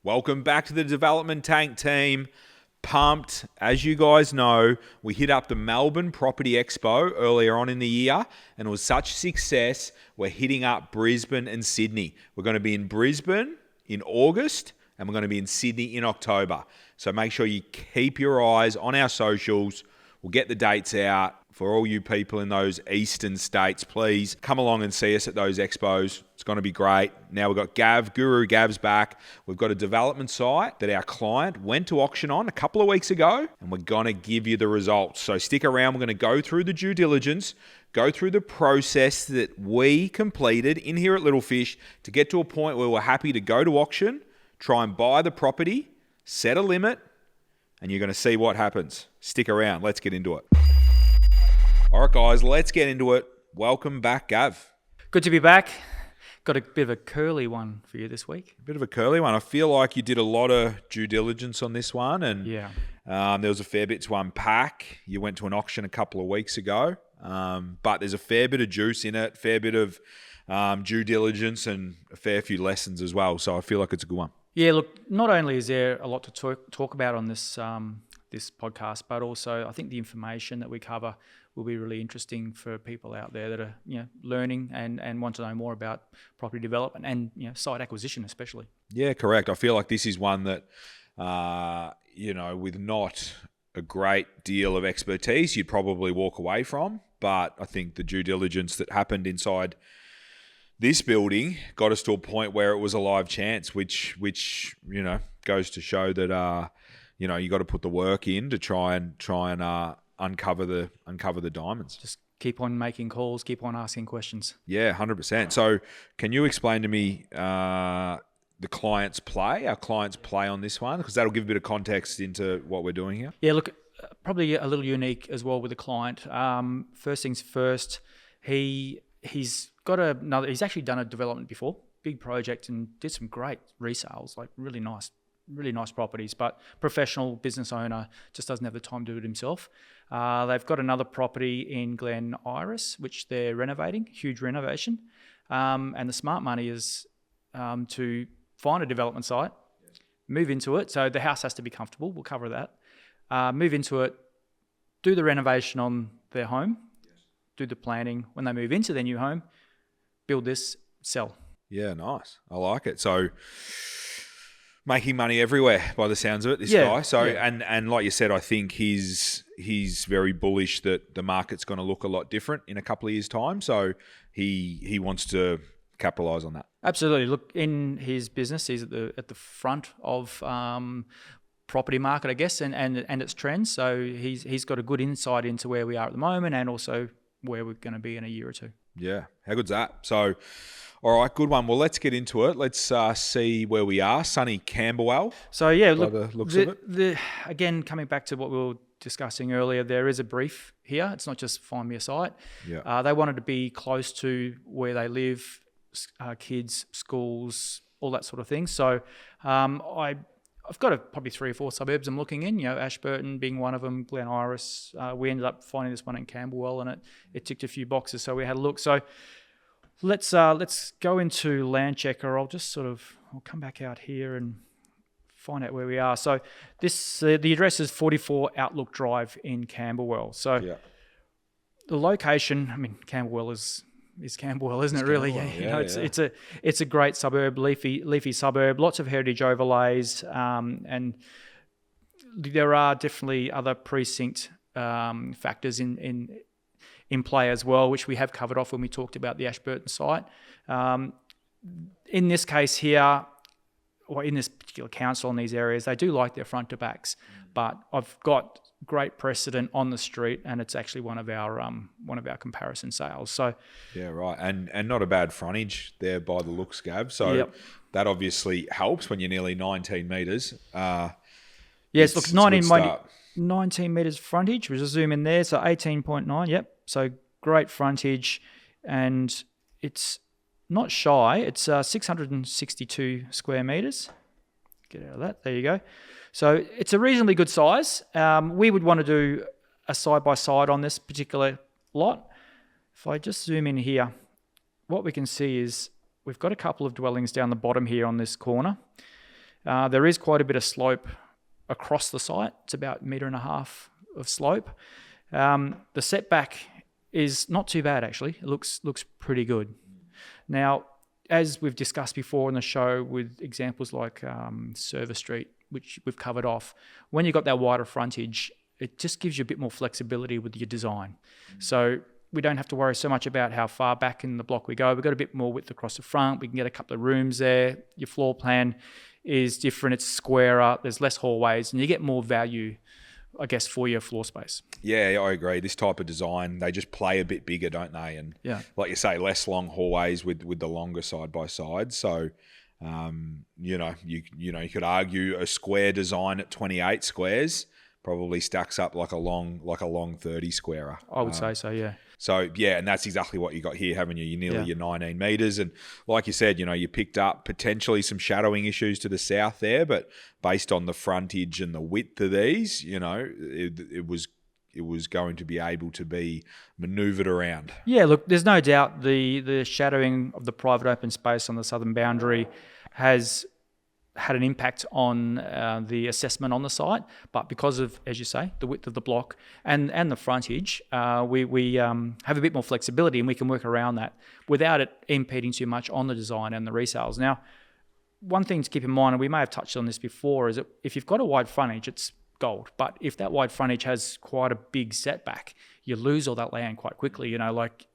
Welcome back to the Development Tank team. Pumped. As you guys know, we hit up the Melbourne Property Expo earlier on in the year, and it was such success, we're hitting up Brisbane and Sydney. We're going to be in Brisbane in August, and we're going to be in Sydney in October. So make sure you keep your eyes on our socials. We'll get the dates out. For all you people in those eastern states, please come along and see us at those expos. It's going to be great. Now we've got Guru Gav's back. We've got a development site that our client went to auction on a couple of weeks ago, and we're going to give you the results. So stick around. We're going to go through the due diligence, go through the process that we completed in here at Little Fish to get to a point where we're happy to go to auction, try and buy the property, set a limit, and you're going to see what happens. Stick around. Let's get into it. All right, guys, let's get into it. Welcome back, Gav. Good to be back. Got a bit of a curly one for you this week. A bit of a curly one. I feel like you did a lot of due diligence on this one, and there was a fair bit to unpack. You went to an auction a couple of weeks ago, but there's a fair bit of juice in it, fair bit of due diligence, and a fair few lessons as well. So I feel like it's a good one. Yeah, look, not only is there a lot to talk about on this this podcast, but also I think the information that we cover will be really interesting for people out there that are learning and want to know more about property development and site acquisition especially. Yeah, correct. I feel like this is one that with not a great deal of expertise you'd probably walk away from, but I think the due diligence that happened inside this building got us to a point where it was a live chance, which goes to show that you got to put the work in to try and uncover the diamonds. Just keep on making calls, keep on asking questions. Yeah, 100%. So can you explain to me our client's play on this one? Because that'll give a bit of context into what we're doing here. Yeah, look, probably a little unique as well with the client. First things first, he's actually done a development before, big project, and did some great resales, like really nice properties, but professional business owner just doesn't have the time to do it himself. They've got another property in Glen Iris, which they're renovating, huge renovation. And the smart money is to find a development site, move into it. So the house has to be comfortable. We'll cover that. Move into it, do the renovation on their home, do the planning. When they move into their new home, build this, sell. Yeah, nice. I like it. So making money everywhere by the sounds of it, this guy. So and like you said, I think he's very bullish that the market's going to look a lot different in a couple of years' time. So he wants to capitalize on that. Absolutely. Look, in his business, he's at the front of property market, I guess, and its trends. So he's got a good insight into where we are at the moment and also where we're going to be in a year or two. Yeah. How good's that? So, all right, good one. Well, let's get into it. Let's see where we are. Sunny Camberwell. So, yeah, look, by the looks of it. Again, coming back to what we were discussing earlier, there is a brief here. It's not just find me a site. Yeah. They wanted to be close to where they live, kids, schools, all that sort of thing. So, I've got probably 3 or 4 suburbs I'm looking in, Ashburton being one of them, Glen Iris. We ended up finding this one in Camberwell, and it ticked a few boxes, so we had a look. So let's go into Land Checker. I'll come back out here and find out where we are. So the address is 44 Outlook Drive in Camberwell. So the location, Camberwell is Camberwell, isn't it? Really, it's a great suburb, leafy suburb, lots of heritage overlays, and there are definitely other precinct factors in play as well, which we have covered off when we talked about the Ashburton site. In this case here, or in this particular council in these areas, they do like their front to backs, but I've got great precedent on the street, and it's actually one of our comparison sales. So yeah, right, and not a bad frontage there by the looks, Gav. So that obviously helps when you're nearly 19 metres. Yes, look, 19 metres frontage. We'll just zoom in there. So 18.9. Yep. So great frontage, and it's not shy. It's 662 square metres. Get out of that. There you go. So it's a reasonably good size. We would want to do a side-by-side on this particular lot. If I just zoom in here, what we can see is we've got a couple of dwellings down the bottom here on this corner. There is quite a bit of slope across the site. It's about 1.5 meters of slope. The setback is not too bad, actually. It looks pretty good. Now, as we've discussed before in the show with examples like Service Street, which we've covered off, when you've got that wider frontage, it just gives you a bit more flexibility with your design. So we don't have to worry so much about how far back in the block we go. We've got a bit more width across the front. We can get a couple of rooms there. Your floor plan is different. It's squarer. There's less hallways, and you get more value, I guess, for your floor space. Yeah, I agree. This type of design, they just play a bit bigger, don't they? And like you say, less long hallways with the longer side by side. So, you could argue a square design at 28 squares probably stacks up like a long 30 squarer. I would say so, yeah. So, yeah, and that's exactly what you got here, haven't you? You're nearly your 19 metres. And like you said, you picked up potentially some shadowing issues to the south there, but based on the frontage and the width of these, it was going to be able to be manoeuvred around. Yeah, look, there's no doubt the shadowing of the private open space on the southern boundary has had an impact on the assessment on the site, but because of, as you say, the width of the block and the frontage, we have a bit more flexibility, and we can work around that without it impeding too much on the design and the resales. Now, one thing to keep in mind, and we may have touched on this before, is that if you've got a wide frontage, it's gold. But if that wide frontage has quite a big setback, you lose all that land quite quickly. Like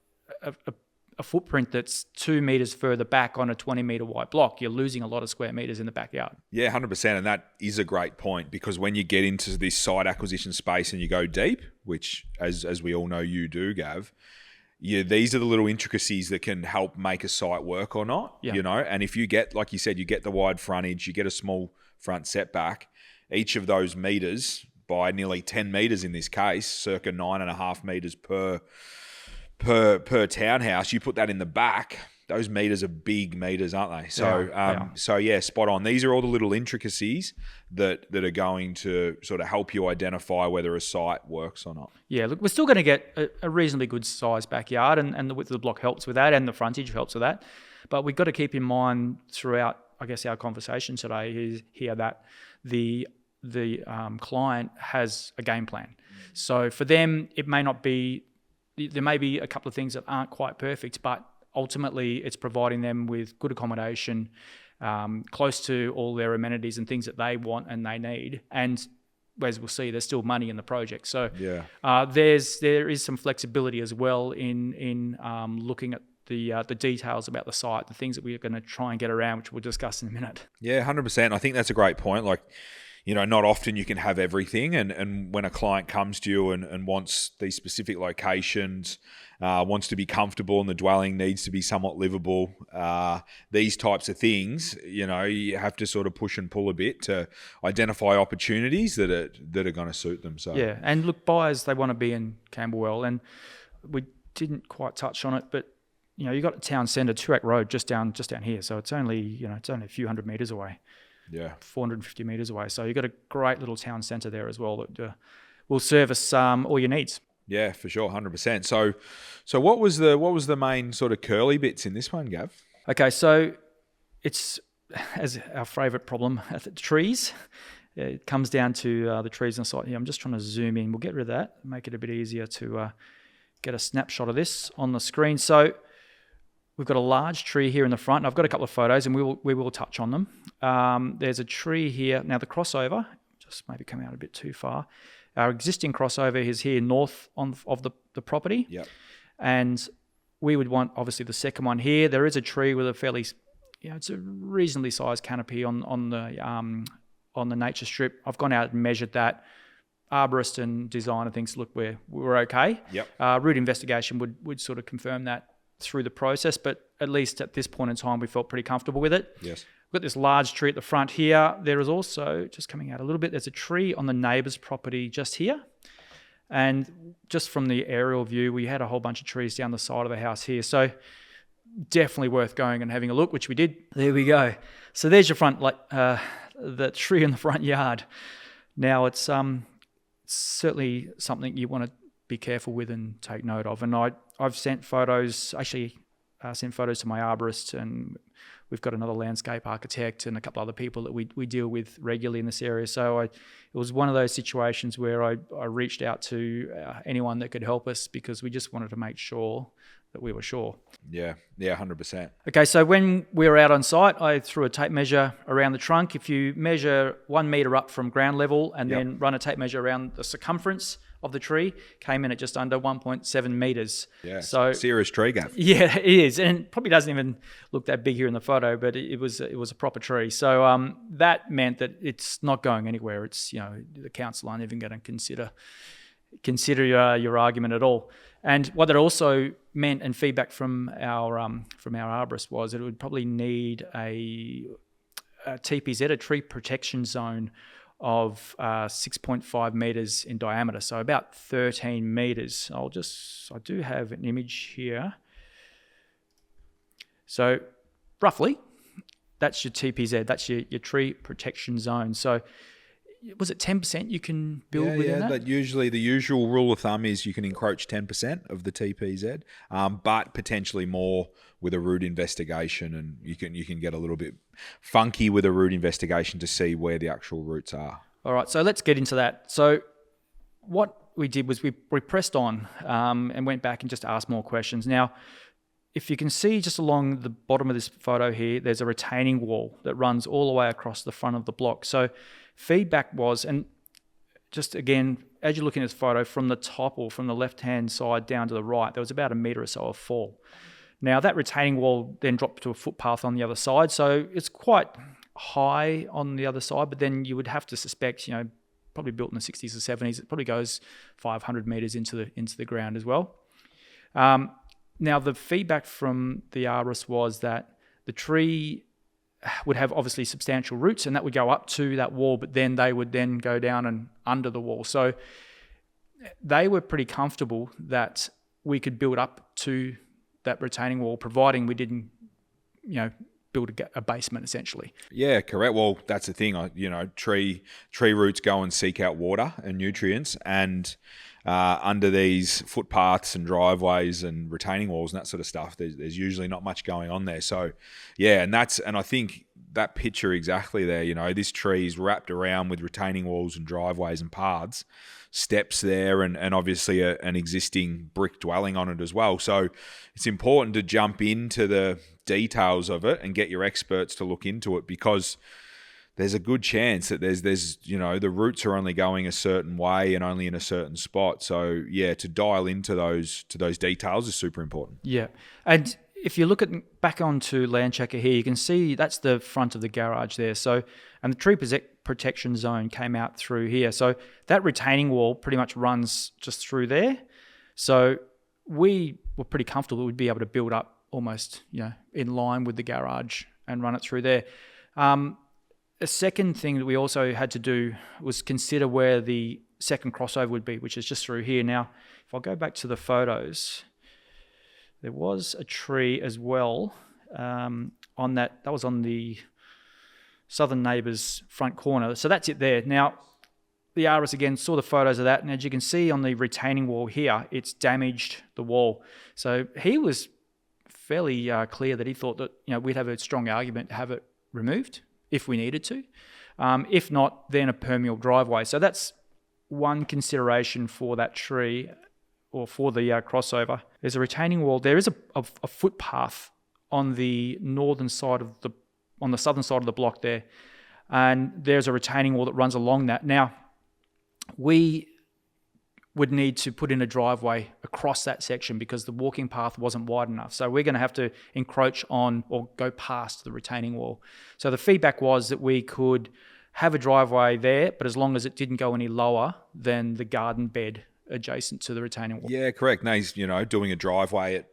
a footprint that's 2 meters further back on a 20 meter wide block, you're losing a lot of square meters in the backyard. Yeah, 100%. And that is a great point, because when you get into this site acquisition space and you go deep, which as we all know you do, Gav, these are the little intricacies that can help make a site work or not, and if you get, like you said, you get the wide frontage, you get a small front setback, each of those meters by nearly 10 meters in this case, circa 9.5 meters per townhouse, you put that in the back, those meters are big meters, aren't they? So, yeah, spot on. These are all the little intricacies that are going to sort of help you identify whether a site works or not. Yeah, look, we're still going to get a reasonably good sized backyard, and the width of the block helps with that, and the frontage helps with that. But we've got to keep in mind throughout, I guess, our conversation today is here that the client has a game plan. So for them, it may not be. There may be a couple of things that aren't quite perfect, but ultimately it's providing them with good accommodation, close to all their amenities and things that they want and they need. And as we'll see, there's still money in the project. So there is some flexibility as well in looking at the details about the site, the things that we're going to try and get around, which we'll discuss in a minute. Yeah, 100%. I think that's a great point. Like, not often you can have everything. And when a client comes to you and wants these specific locations, wants to be comfortable and the dwelling needs to be somewhat livable, these types of things, you have to sort of push and pull a bit to identify opportunities that are going to suit them. So yeah, and look, buyers, they want to be in Camberwell, and we didn't quite touch on it, but you got a town centre, Toorak Road, just down here, so it's only a few hundred meters away. Yeah, 450 meters away. So you've got a great little town centre there as well that will service all your needs. Yeah, for sure, 100%. So what was the main sort of curly bits in this one, Gav? Okay, so it's, as our favourite problem, the trees. It comes down to the trees on the site here. I'm just trying to zoom in. We'll get rid of that, make it a bit easier to get a snapshot of this on the screen. So we've got a large tree here in the front, and I've got a couple of photos, and we will touch on them. There's a tree here. Now the crossover, just maybe coming out a bit too far. Our existing crossover is here north of the property. Yep. And we would want, obviously, the second one here. There is a tree with a fairly, it's a reasonably sized canopy on the nature strip. I've gone out and measured that. Arborist and designer thinks, look, we're okay. Yep. Root investigation would sort of confirm that through the process, but at least at this point in time, we felt pretty comfortable with it. Yes. We've got this large tree at the front here. There is also, just coming out a little bit, there's a tree on the neighbour's property just here. And just from the aerial view, we had a whole bunch of trees down the side of the house here. So definitely worth going and having a look, which we did. There we go. So there's your front, the tree in the front yard. Now it's certainly something you want to be careful with and take note of. And I've sent photos, sent photos to my arborist, and we've got another landscape architect and a couple other people that we deal with regularly in this area. So it was one of those situations where I reached out to anyone that could help us because we just wanted to make sure that we were sure. Yeah, 100%. Okay, so when we were out on site, I threw a tape measure around the trunk. If you measure 1 metre up from ground level and then run a tape measure around the circumference of the tree, came in at just under 1.7 metres. Yeah, so serious tree gap. Yeah, it is, and it probably doesn't even look that big here in the photo, but it was a proper tree. So that meant that it's not going anywhere. It's the council aren't even going to consider your argument at all. And what that also meant, and feedback from our arborist, was that it would probably need a TPZ, a tree protection zone, of 6.5 metres in diameter, so about 13 metres. I do have an image here. So roughly, that's your TPZ, that's your tree protection zone. So was it 10% you can build within that? But usually the usual rule of thumb is you can encroach 10% of the TPZ, but potentially more with a root investigation, and you can get a little bit funky with a root investigation to see where the actual roots are. All right, so let's get into that. So what we did was we pressed on and went back and just asked more questions. Now, if you can see just along the bottom of this photo here, there's a retaining wall that runs all the way across the front of the block. So feedback was, and just again, as you're looking at this photo, from the top or from the left-hand side down to the right, there was about 1 metre or so of fall. Now, that retaining wall then dropped to a footpath on the other side, so it's quite high on the other side, but then you would have to suspect, probably built in the 60s or 70s, it probably goes 500 metres into the ground as well. Now, the feedback from the arborist was that the tree would have obviously substantial roots, and that would go up to that wall, but then they would then go down and under the wall. So they were pretty comfortable that we could build up to that retaining wall, providing we didn't, build a basement essentially. Yeah, correct. Well, that's the thing. Tree roots go and seek out water and nutrients, and under these footpaths and driveways and retaining walls and that sort of stuff, there's usually not much going on there. So, yeah, and I think that picture exactly there. This tree is wrapped around with retaining walls and driveways and paths, steps there, and obviously an existing brick dwelling on it as well. So it's important to jump into the details of it and get your experts to look into it, because there's a good chance that there's the roots are only going a certain way and only in a certain spot. So yeah, to dial into those details is super important. Yeah, and if you look back onto Landchecker here, you can see that's the front of the garage there. So, and the tree protection zone came out through here. So that retaining wall pretty much runs just through there. So we were pretty comfortable we'd be able to build up almost, in line with the garage and run it through there. A second thing that we also had to do was consider where the second crossover would be, which is just through here. Now, if I go back to the photos, there was a tree as well on that. That was on the southern neighbour's front corner. So that's it there. Now, the arborist again saw the photos of that, and as you can see on the retaining wall here, it's damaged the wall. So he was fairly clear that he thought that we'd have a strong argument to have it removed if we needed to. If not, then a permeable driveway. So that's one consideration for that tree, or for the crossover. There's a retaining wall. There is a footpath on the northern side on the southern side of the block there, and there's a retaining wall that runs along that. Now, we would need to put in a driveway across that section because the walking path wasn't wide enough. So we're going to have to encroach on or go past the retaining wall. So the feedback was that we could have a driveway there, but as long as it didn't go any lower than the garden bed adjacent to the retaining wall. Yeah, correct. Now he's, doing a driveway at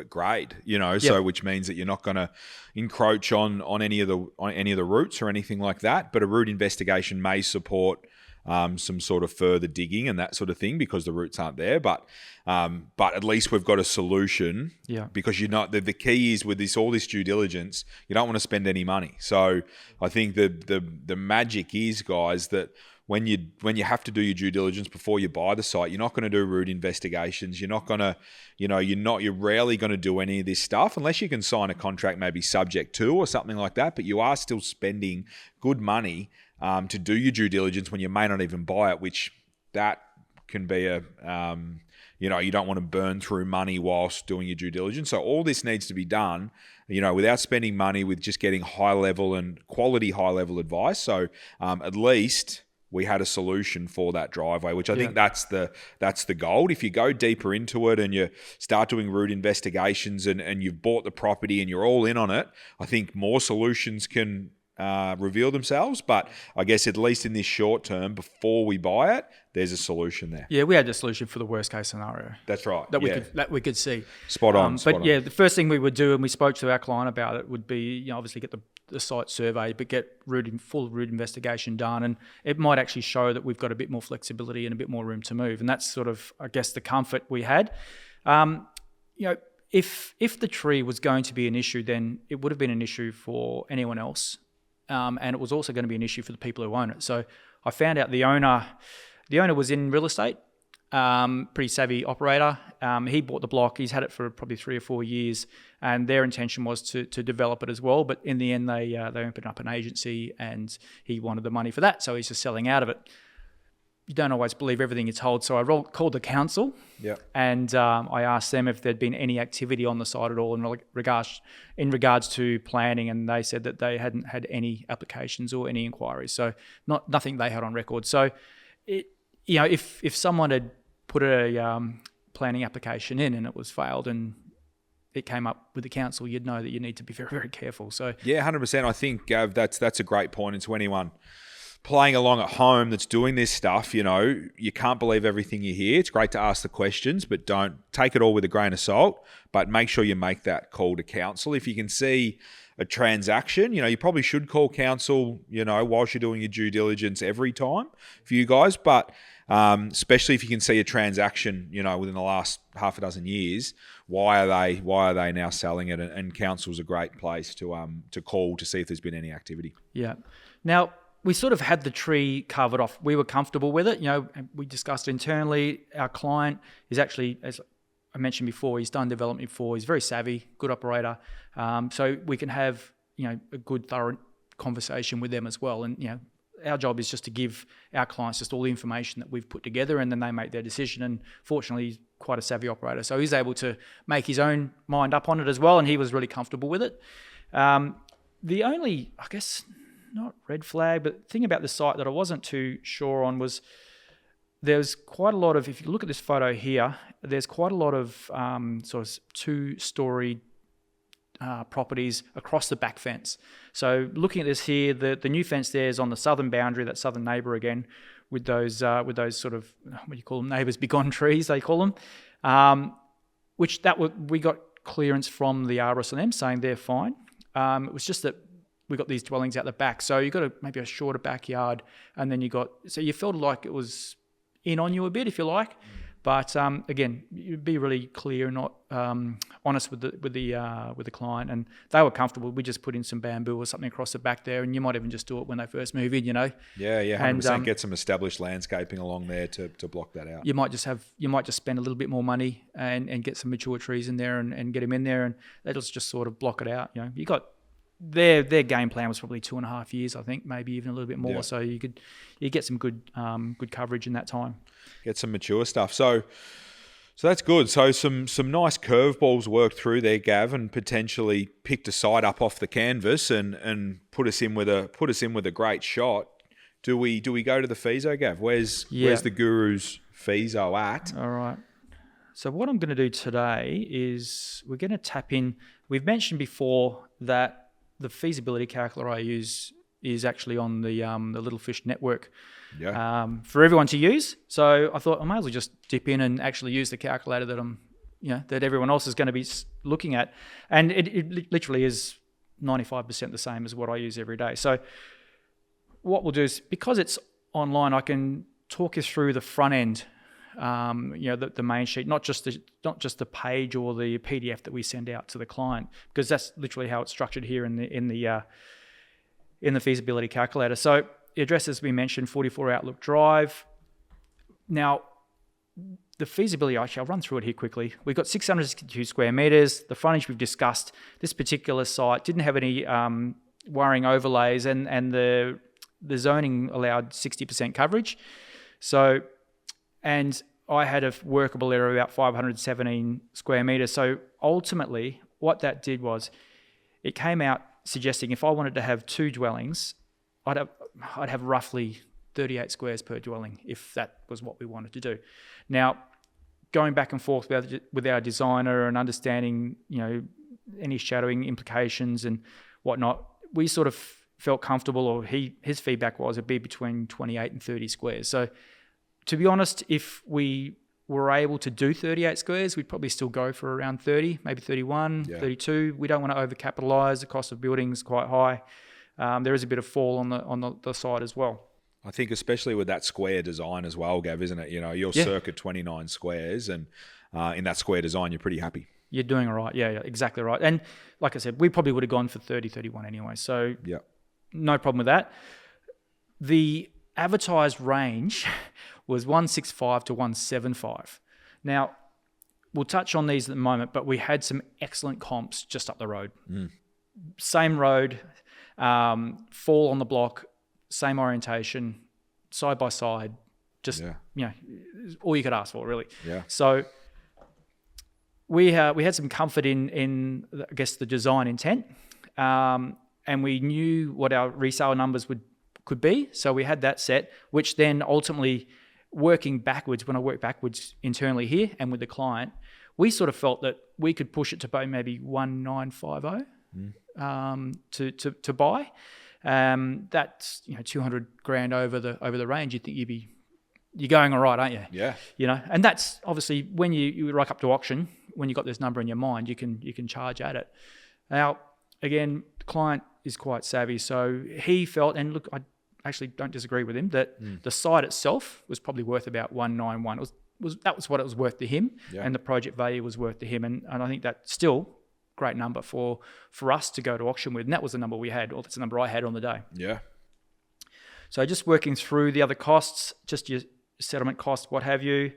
grade, Yep. So which means that you're not going to encroach on any of the roots or anything like that. But a root investigation may support some sort of further digging and that sort of thing because the roots aren't there. But at least we've got a solution. Yeah. Because you're not the key is with all this due diligence, you don't want to spend any money. So I think the magic is, guys, that when you have to do your due diligence before you buy the site, you're not going to do root investigations. You're not going to, you're rarely going to do any of this stuff unless you can sign a contract, maybe subject to or something like that. But you are still spending good money to do your due diligence when you may not even buy it, which that can be a, you don't want to burn through money whilst doing your due diligence. So all this needs to be done, without spending money, with just getting high level and quality high level advice. So at least we had a solution for that driveway, which I think that's the gold. If you go deeper into it and you start doing root investigations and you've bought the property and you're all in on it, I think more solutions can reveal themselves. But I guess at least in this short term, before we buy it, there's a solution there. Yeah, we had the solution for the worst case scenario. That's right. That we could see. Spot on. The first thing we would do, and we spoke to our client about it, would be obviously get the site surveyed, but get full root investigation done, and it might actually show that we've got a bit more flexibility and a bit more room to move. And that's sort of, I guess, the comfort we had. If the tree was going to be an issue, then it would have been an issue for anyone else, and it was also going to be an issue for the people who own it. So I found out the owner was in real estate. Pretty savvy operator. He bought the block. He's had it for probably 3 or 4 years, and their intention was to develop it as well. But in the end, they opened up an agency, and he wanted the money for that, so he's just selling out of it. You don't always believe everything you're told, so I called the council, and I asked them if there'd been any activity on the site at all in regards to planning, and they said that they hadn't had any applications or any inquiries, so nothing they had on record. So, if someone had put a planning application in and it was failed and it came up with the council, you'd know that you need to be very, very careful. So 100%. I think, Gav, that's a great point. And to anyone playing along at home that's doing this stuff, you can't believe everything you hear. It's great to ask the questions, but don't take it all with a grain of salt. But make sure you make that call to council. If you can see a transaction, you probably should call council, whilst you're doing your due diligence every time for you guys. But especially if you can see a transaction, within the last half a dozen years, why are they now selling it? And council's a great place to call to see if there's been any activity. Yeah. Now, we sort of had the tree covered off. We were comfortable with it. We discussed internally. Our client is actually, as I mentioned before, he's done development before. He's very savvy, good operator. So we can have, a good, thorough conversation with them as well. And, our job is just to give our clients just all the information that we've put together, and then they make their decision. And fortunately, he's quite a savvy operator, so he's able to make his own mind up on it as well, and he was really comfortable with it. The only, I guess, not red flag, but thing about the site that I wasn't too sure on was there's quite a lot of, if you look at this photo here, there's quite a lot of sort of 2-story properties across the back fence. So looking at this here, the new fence there is on the southern boundary, that southern neighbour again, with those sort of, what do you call them, neighbours begone trees, they call them, we got clearance from the arborist on them saying they're fine. It was just that we got these dwellings out the back, so you got maybe a shorter backyard, and then so you felt like it was in on you a bit, if you like. But again, you'd be really clear and not honest with the client, and they were comfortable. We just put in some bamboo or something across the back there, and you might even just do it when they first move in, Yeah, 100%. And get some established landscaping along there to block that out. You might just spend a little bit more money and get some mature trees in there and get them in there, and that'll just sort of block it out. You got their game plan was probably 2.5 years, I think, maybe even a little bit more. Yeah. So you get some good coverage in that time. Get some mature stuff. So that's good. So some nice curveballs worked through there, Gav, and potentially picked a side up off the canvas and put us in with a great shot. Do we go to the Fizo, Gav? Where's the Guru's Fizo at? All right. So what I'm going to do today is we're going to tap in. We've mentioned before that the feasibility calculator I use is actually on the Little Fish network for everyone to use. So I thought I might as well just dip in and actually use the calculator that everyone else is going to be looking at, and it literally is 95% the same as what I use every day. So what we'll do is, because it's online, I can talk you through the front end. The main sheet, not just the page or the PDF that we send out to the client, because that's literally how it's structured here in the feasibility calculator. So the address, as we mentioned, 44 Outlook Drive. Now, the feasibility, actually, I'll run through it here quickly. We've got 662 square meters. The frontage we've discussed. This particular site didn't have any wiring overlays, and the zoning allowed 60% coverage. So, and I had a workable area of about 517 square meters. So ultimately, what that did was, it came out suggesting if I wanted to have 2 dwellings, I'd have roughly 38 squares per dwelling, if that was what we wanted to do. Now, going back and forth with our designer and understanding, any shadowing implications and whatnot, we sort of felt comfortable, or his feedback was it'd be between 28 and 30 squares. So, to be honest, if we were able to do 38 squares, we'd probably still go for around 30, maybe 31, 32. We don't want to overcapitalise. The cost of building is quite high. There is a bit of fall on the side as well. I think especially with that square design as well, Gav, isn't it? You're circa 29 squares, and in that square design, you're pretty happy. You're doing all right. Yeah, exactly right. And like I said, we probably would have gone for 30, 31 anyway. So no problem with that. The advertised range was 165 to 175. Now, we'll touch on these at the moment, but we had some excellent comps just up the road. Same road, fall on the block, same orientation, side by side, just all you could ask for, really. Yeah. So we had some comfort in I guess the design intent, and we knew what our resale numbers could be. So we had that set, which then ultimately, working backwards, when I work backwards internally here and with the client, we sort of felt that we could push it to maybe 1950 to buy. That's 200 grand over the range. You think you're going all right, aren't you? Yeah. And that's obviously when you rock up to auction, when you've got this number in your mind, you can charge at it. Now, again, the client is quite savvy, so he felt, and look, I actually don't disagree with him, that the site itself was probably worth about 191. That was what it was worth to him, and the project value was worth to him, and I think that's still great number for us to go to auction with, and that was the number we had, or that's the number I had on the day. Yeah. So just working through the other costs, just your settlement costs, what have you.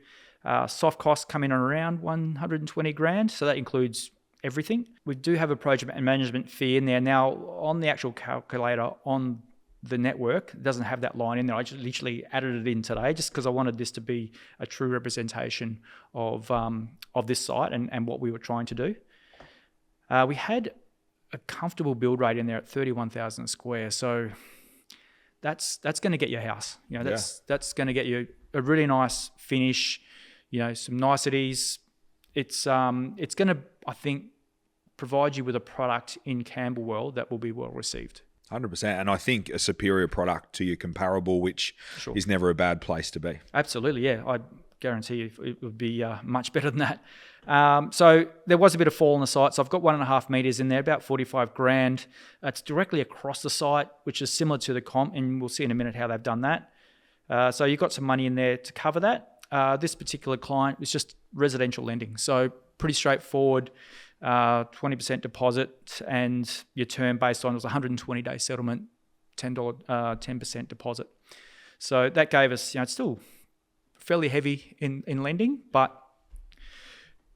Soft costs come in around 120 grand, so that includes everything. We do have a project management fee in there. Now, on the actual calculator on the network, it doesn't have that line in there. I just literally added it in today just because I wanted this to be a true representation of this site and what we were trying to do. We had a comfortable build rate in there at 31,000 square, so that's going to get your house. That's going to get you a really nice finish. Some niceties. It's going to, I think, provide you with a product in Camberwell that will be well received. 100%, and I think a superior product to your comparable, which is never a bad place to be. Absolutely, yeah. I guarantee you it would be much better than that. So there was a bit of fall on the site. So I've got 1.5 meters in there, about 45 grand. It's directly across the site, which is similar to the comp, and we'll see in a minute how they've done that. So you've got some money in there to cover that. This particular client was just residential lending, so pretty straightforward. 20% deposit, and your term based on it was 120-day settlement, $10% deposit. So that gave us, it's still fairly heavy in lending, but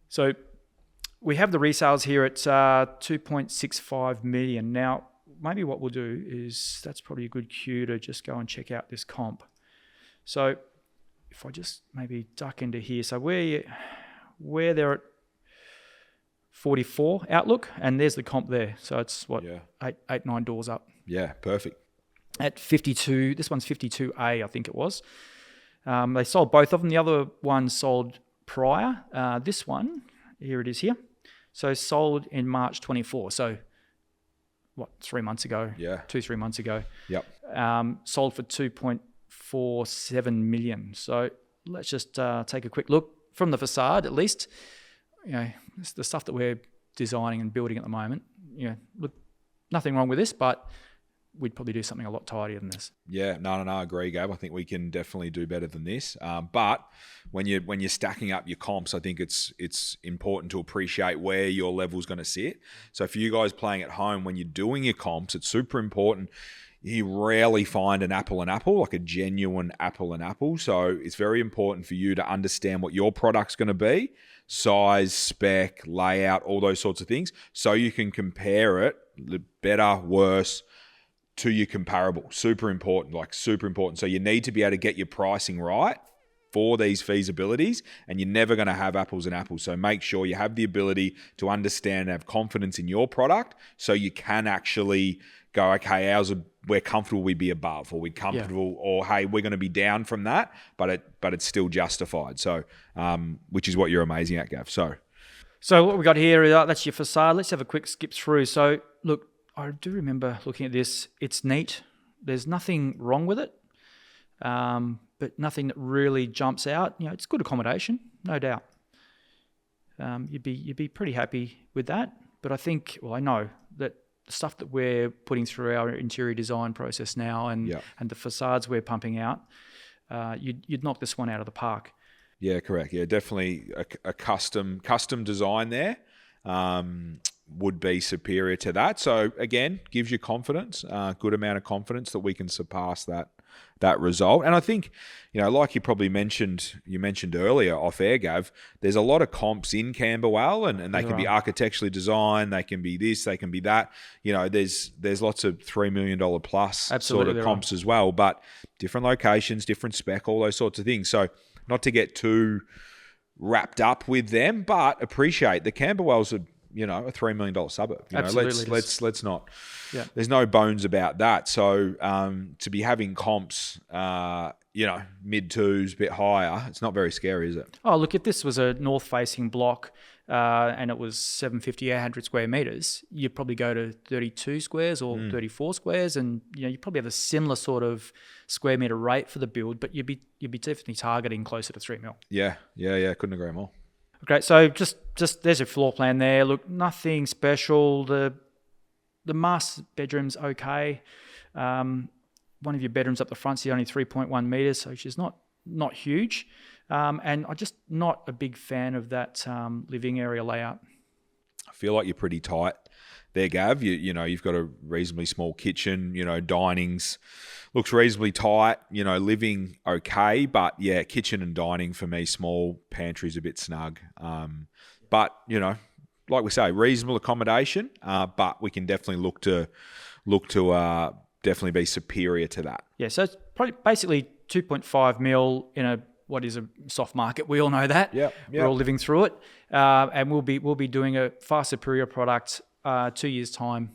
so we have the resales here at 2.65 million. Now, maybe what we'll do is, that's probably a good cue to just go and check out this comp. So if I just maybe duck into here, so where they're at 44 Outlook, and there's the comp there. So it's eight, 9 doors up. Yeah, perfect. At 52, this one's 52A, I think it was. They sold both of them. The other one sold prior. This one, here it is here. So sold in March 24. So 3 months ago? Yeah. 2-3 months ago. Yep. Sold for 2.47 million. So let's just take a quick look from the facade, at least. The stuff that we're designing and building at the moment, look, nothing wrong with this, but we'd probably do something a lot tidier than this. Yeah, no, I agree, Gav. I think we can definitely do better than this. But when you're stacking up your comps, I think it's important to appreciate where your level's going to sit. So for you guys playing at home, when you're doing your comps, it's super important. You rarely find an apple and apple, like a genuine apple and apple. So it's very important for you to understand what your product's going to be, size, spec, layout, all those sorts of things, so you can compare it, better, worse, to your comparable. Super important. So you need to be able to get your pricing right for these feasibilities, and you're never going to have apples and apples. So make sure you have the ability to understand and have confidence in your product, so you can actually go, okay, we're comfortable we'd be above, or we're comfortable, or hey, we're going to be down from that, but it's still justified. So, which is what you're amazing at, Gav. So what we got here, that's your facade. Let's have a quick skip through. So look, I do remember looking at this. It's neat. There's nothing wrong with it, but nothing that really jumps out. You know, it's good accommodation, no doubt. You'd be pretty happy with that. But I think, I know that the stuff that we're putting through our interior design process now, and the facades we're pumping out, you'd knock this one out of the park. Yeah, correct. Yeah, definitely a custom design there. Would be superior to that. So again, gives you confidence, good amount of confidence that we can surpass that result. And I think, like you mentioned earlier off air, Gav, there's a lot of comps in Camberwell, and they can be architecturally designed, they can be this, they can be that. There's lots of $3 million plus sort of comps as well, but different locations, different spec, all those sorts of things. So not to get too wrapped up with them, but appreciate the Camberwell's a $3 million suburb. Absolutely. Let's not. Yeah. There's no bones about that. So to be having comps, mid twos, bit higher, it's not very scary, is it? Oh, look, if this was a north-facing block and it was 750, 800 square meters, you'd probably go to 32 squares or 34 squares, and you probably have a similar sort of square meter rate for the build, but you'd be definitely targeting closer to 3 mil. Yeah. Couldn't agree more. Okay, so just there's a floor plan there. Look, nothing special. The master bedroom's okay. One of your bedrooms up the front's the only 3.1 meters, so which is not huge. And I'm just not a big fan of that living area layout. I feel like you're pretty tight there, Gav. You've got a reasonably small kitchen. Dining's looks reasonably tight. Living okay, but yeah, kitchen and dining for me, small. Pantry's a bit snug. But like we say, reasonable accommodation. But we can definitely look to definitely be superior to that. Yeah, so it's probably basically 2.5 mil in what is a soft market. We all know that. Yeah. We're all living through it, and we'll be doing a far superior product 2 years' time.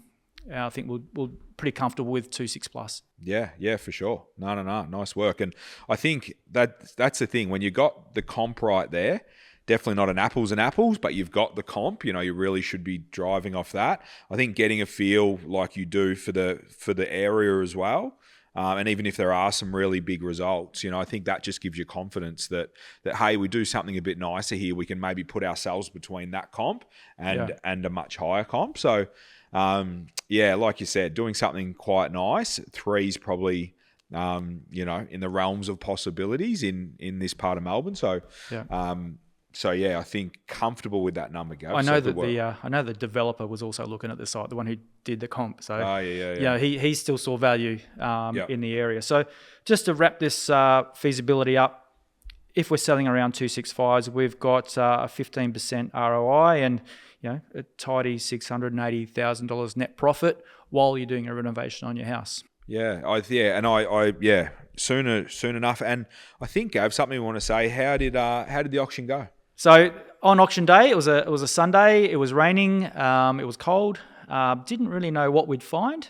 I think we'll pretty comfortable with 2.6 plus. Yeah, for sure. No, nice work. And I think that's the thing, when you got the comp right there, definitely not an apples and apples, but you've got the comp. You really should be driving off that. I think getting a feel like you do for the area as well. And even if there are some really big results, I think that just gives you confidence that hey, we do something a bit nicer here. We can maybe put ourselves between that comp and a much higher comp. So, like you said, doing something quite nice. 3's probably, in the realms of possibilities in this part of Melbourne. So, I think comfortable with that number, Gav. I know the developer was also looking at the site, the one who did the comp. So he still saw value in the area. So just to wrap this feasibility up, if we're selling around 265s, we've got a 15% ROI and a tidy $680,000 net profit while you're doing a renovation on your house. Soon enough. And I think, Gav, something we want to say. How did the auction go? So on auction day, it was a Sunday. It was raining. It was cold. Didn't really know what we'd find.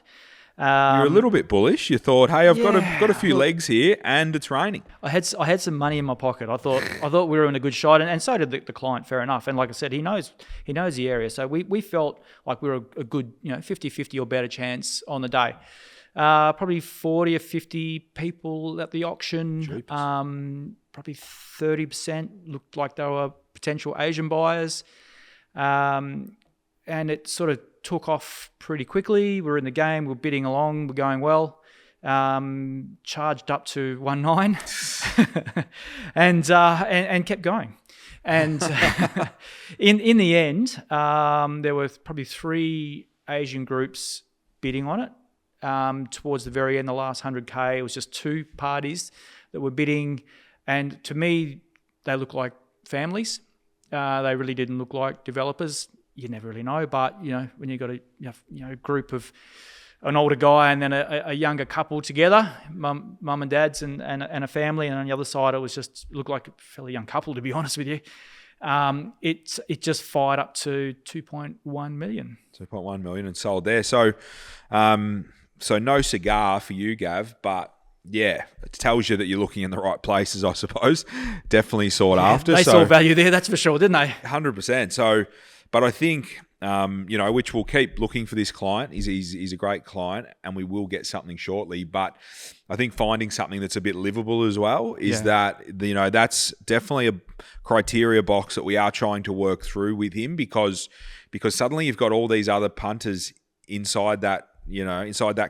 You're a little bit bullish. You thought, hey, I've got a few legs here, and it's raining. I had some money in my pocket. I thought we were in a good shot, and so did the client. Fair enough. And like I said, he knows the area, so we felt like we were a good 50-50 or better chance on the day. Probably 40 or 50 people at the auction. Probably 30% looked like they were potential Asian buyers. and it sort of took off pretty quickly. We're in the game, we're bidding along, we're going well. Charged up to 1.9 and kept going. And in the end, there were probably 3 Asian groups bidding on it. Towards the very end, the last 100K, it was just 2 parties that were bidding. And to me, they looked like families. They really didn't look like developers. You never really know, but when you got a group of an older guy and then a younger couple together, mum and dad's and a family, and on the other side it looked like a fairly young couple, to be honest with you. It just fired up to 2.1 million. 2.1 million and sold there. So no cigar for you, Gav, but yeah, it tells you that you're looking in the right places, I suppose. Definitely sought after. They saw value there, that's for sure, didn't they? 100%. So, but I think, which we'll keep looking for this client. He's a great client, and we will get something shortly. But I think finding something that's a bit livable as well is that, that's definitely a criteria box that we are trying to work through with him, because suddenly you've got all these other punters inside that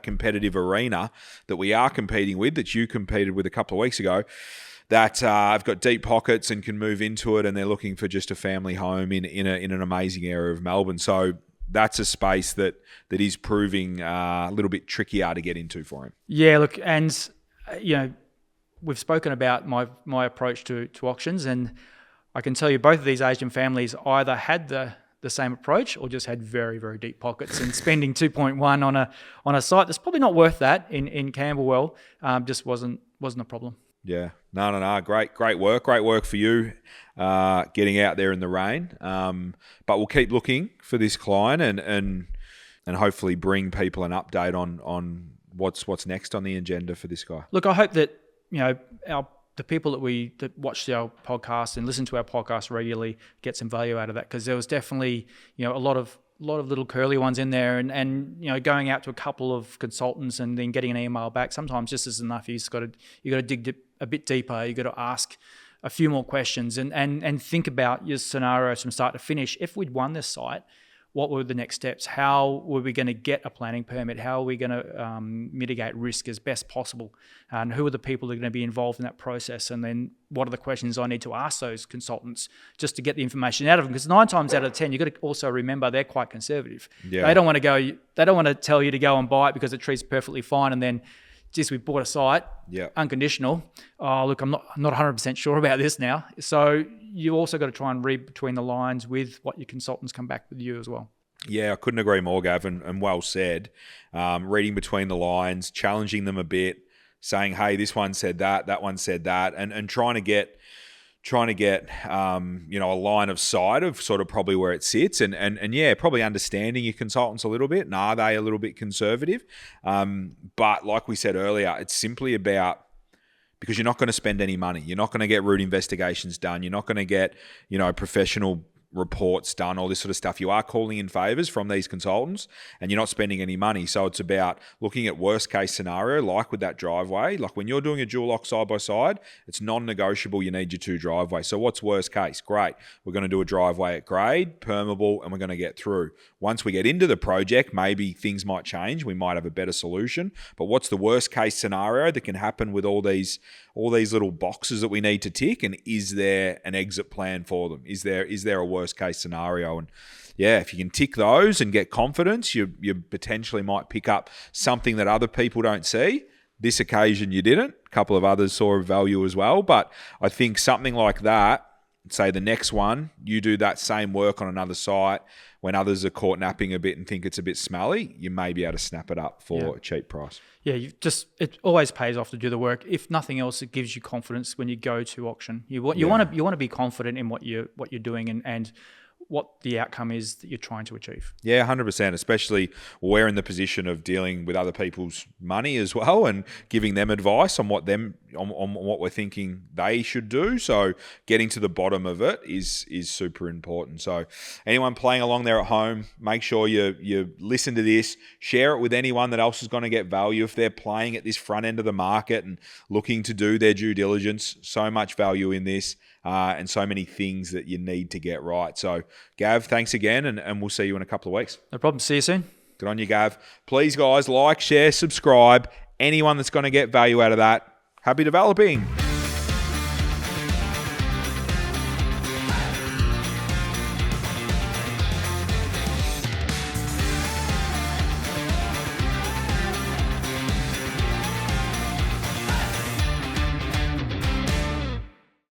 competitive arena that we are competing with, that you competed with a couple of weeks ago, that have got deep pockets and can move into it, and they're looking for just a family home in an amazing area of Melbourne. So that's a space that is proving a little bit trickier to get into for him. Yeah, look, and we've spoken about my approach to auctions, and I can tell you both of these Asian families either had the same approach or just had very, very deep pockets, and spending 2.1 on a site that's probably not worth that in Camberwell just wasn't a problem. Yeah, no. Great work for you, getting out there in the rain. But we'll keep looking for this client and hopefully bring people an update on what's next on the agenda for this guy. Look, I hope that the people that watch our podcast and listen to our podcast regularly get some value out of that, because there was definitely a lot of little curly ones in there, and going out to a couple of consultants and then getting an email back sometimes just isn't enough. You got to dig a bit deeper. You got to ask a few more questions and think about your scenarios from start to finish. If we'd won this site, what were the next steps? How were we going to get a planning permit? How are we going to mitigate risk as best possible? And who are the people that are going to be involved in that process? And then what are the questions I need to ask those consultants just to get the information out of them? Because 9 times out of 10, you've got to also remember they're quite conservative. Yeah. They don't want to tell you to go and buy it because it treats perfectly fine, and then we bought a site, unconditional. Oh, look, I'm not 100% sure about this now. So you also got to try and read between the lines with what your consultants come back with you as well. Yeah, I couldn't agree more, Gav, and well said. Reading between the lines, challenging them a bit, saying, hey, this one said that one said that, and trying to get a line of sight of sort of probably where it sits, and probably understanding your consultants a little bit, and are they a little bit conservative? But like we said earlier, it's simply about, because you're not going to spend any money, you're not going to get root investigations done, you're not going to get professional reports done, all this sort of stuff. You are calling in favours from these consultants, and you're not spending any money. So it's about looking at worst case scenario, like with that driveway. Like when you're doing a dual lock side by side, it's non-negotiable. You need your 2 driveways. So what's worst case? Great. We're going to do a driveway at grade, permeable, and we're going to get through. Once we get into the project, maybe things might change. We might have a better solution. But what's the worst case scenario that can happen with all these little boxes that we need to tick? And is there an exit plan for them? Is there a worst case scenario? And if you can tick those and get confidence, you potentially might pick up something that other people don't see. This occasion you didn't. A couple of others saw value as well. But I think something like that, say the next one, you do that same work on another site, when others are caught napping a bit and think it's a bit smelly, you may be able to snap it up for a cheap price. Yeah, it always pays off to do the work. If nothing else, it gives you confidence when you go to auction. You want to be confident in what you're doing and what the outcome is that you're trying to achieve. Yeah, 100%, especially we're in the position of dealing with other people's money as well and giving them advice on what we're thinking they should do. So getting to the bottom of it is super important. So anyone playing along there at home, make sure you listen to this, share it with anyone that else is going to get value. If they're playing at this front end of the market and looking to do their due diligence, so much value in this. and so many things that you need to get right. So, Gav, thanks again, and we'll see you in a couple of weeks. No problem. See you soon. Good on you, Gav. Please, guys, like, share, subscribe. Anyone that's going to get value out of that, happy developing.